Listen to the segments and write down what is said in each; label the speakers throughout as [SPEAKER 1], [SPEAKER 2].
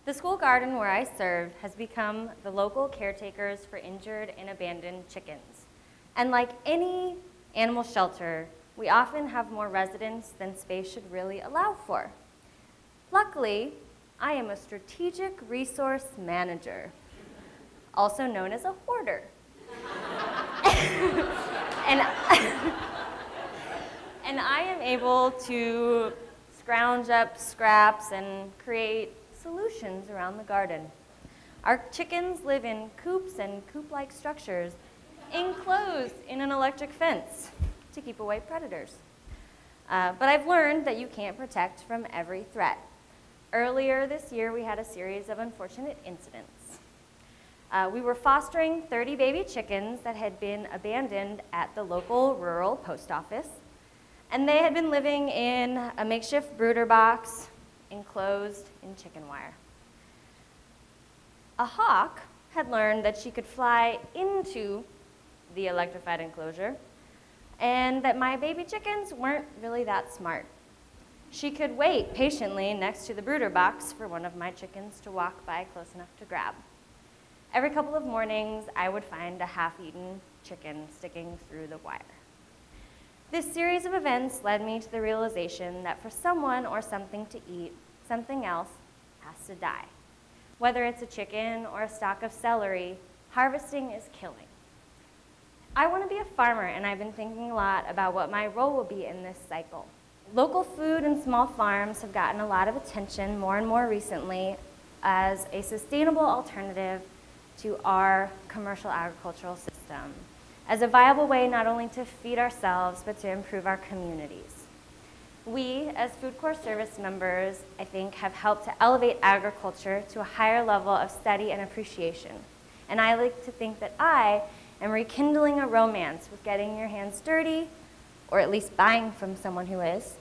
[SPEAKER 1] The school garden where I served has become the local caretakers for injured and abandoned chickens. And like any animal shelter, we often have more residents than space should really allow for. Luckily, I am a strategic resource manager, also known as a hoarder. and I am able to scrounge up scraps and create solutions around the garden. Our chickens live in coops and coop-like structures enclosed in an electric fence to keep away predators. But I've learned that you can't protect from every threat. Earlier this year, we had a series of unfortunate incidents. We were fostering 30 baby chickens that had been abandoned at the local rural post office, and they had been living in a makeshift brooder box enclosed in chicken wire. A hawk had learned that she could fly into the electrified enclosure and that my baby chickens weren't really that smart. She could wait patiently next to the brooder box for one of my chickens to walk by close enough to grab. Every couple of mornings, I would find a half-eaten chicken sticking through the wire. This series of events led me to the realization that for someone or something to eat, something else has to die. Whether it's a chicken or a stalk of celery, harvesting is killing. I want to be a farmer, and I've been thinking a lot about what my role will be in this cycle. Local food and small farms have gotten a lot of attention more and more recently as a sustainable alternative to our commercial agricultural system, as a viable way not only to feed ourselves, but to improve our communities. We, as FoodCorps service members, I think, have helped to elevate agriculture to a higher level of study and appreciation. And I like to think that I am rekindling a romance with getting your hands dirty, or at least buying from someone who is,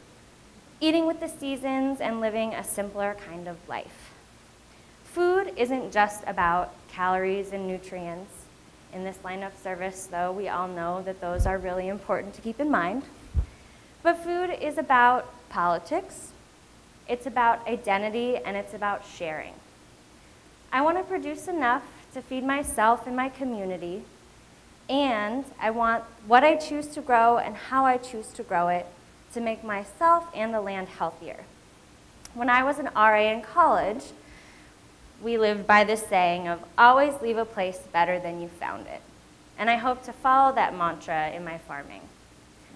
[SPEAKER 1] eating with the seasons, and living a simpler kind of life. Food isn't just about calories and nutrients. In this line of service, though, we all know that those are really important to keep in mind. But food is about politics, it's about identity, and it's about sharing. I want to produce enough to feed myself and my community, and I want what I choose to grow and how I choose to grow it to make myself and the land healthier. When I was an RA in college, we lived by this saying of always leave a place better than you found it. And I hope to follow that mantra in my farming.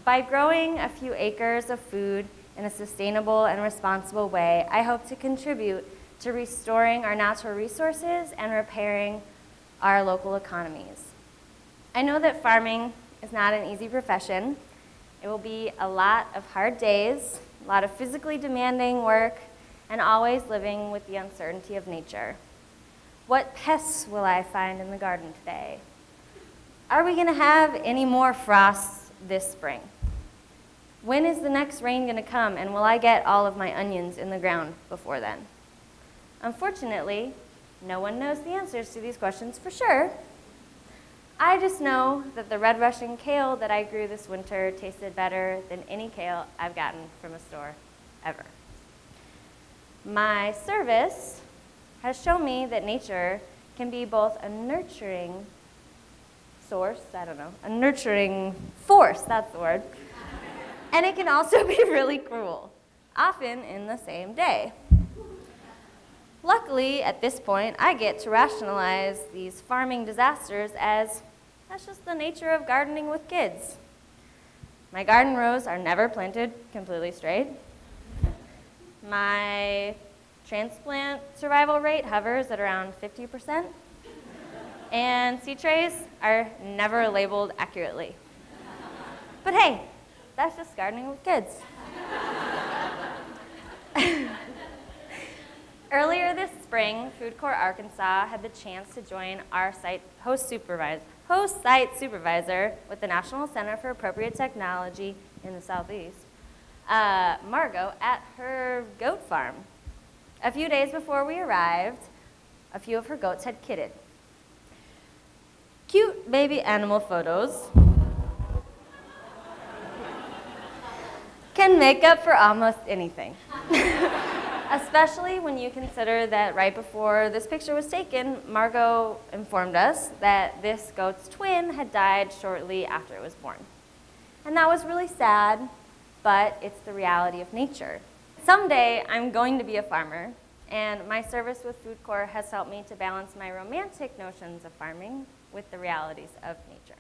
[SPEAKER 1] By growing a few acres of food in a sustainable and responsible way, I hope to contribute to restoring our natural resources and repairing our local economies. I know that farming is not an easy profession. It will be a lot of hard days, a lot of physically demanding work, and always living with the uncertainty of nature. What pests will I find in the garden today? Are we going to have any more frosts this spring? When is the next rain going to come, and will I get all of my onions in the ground before then? Unfortunately, no one knows the answers to these questions for sure. I just know that the red Russian kale that I grew this winter tasted better than any kale I've gotten from a store ever. My service has shown me that nature can be both a nurturing source, a nurturing force, that's the word, and it can also be really cruel, often in the same day. Luckily, at this point, I get to rationalize these farming disasters as that's just the nature of gardening with kids. My garden rows are never planted completely straight. My transplant survival rate hovers at around 50%, and seed trays are never labeled accurately. But hey, that's just gardening with kids. Earlier this spring, FoodCorps Arkansas had the chance to join our site host site supervisor with the National Center for Appropriate Technology in the Southeast, Margot, at her goat farm. A few days before we arrived, a few of her goats had kidded. Cute baby animal photos can make up for almost anything. Especially when you consider that right before this picture was taken, Margot informed us that this goat's twin had died shortly after it was born. And that was really sad, but it's the reality of nature. Someday, I'm going to be a farmer, and my service with FoodCorps has helped me to balance my romantic notions of farming with the realities of nature.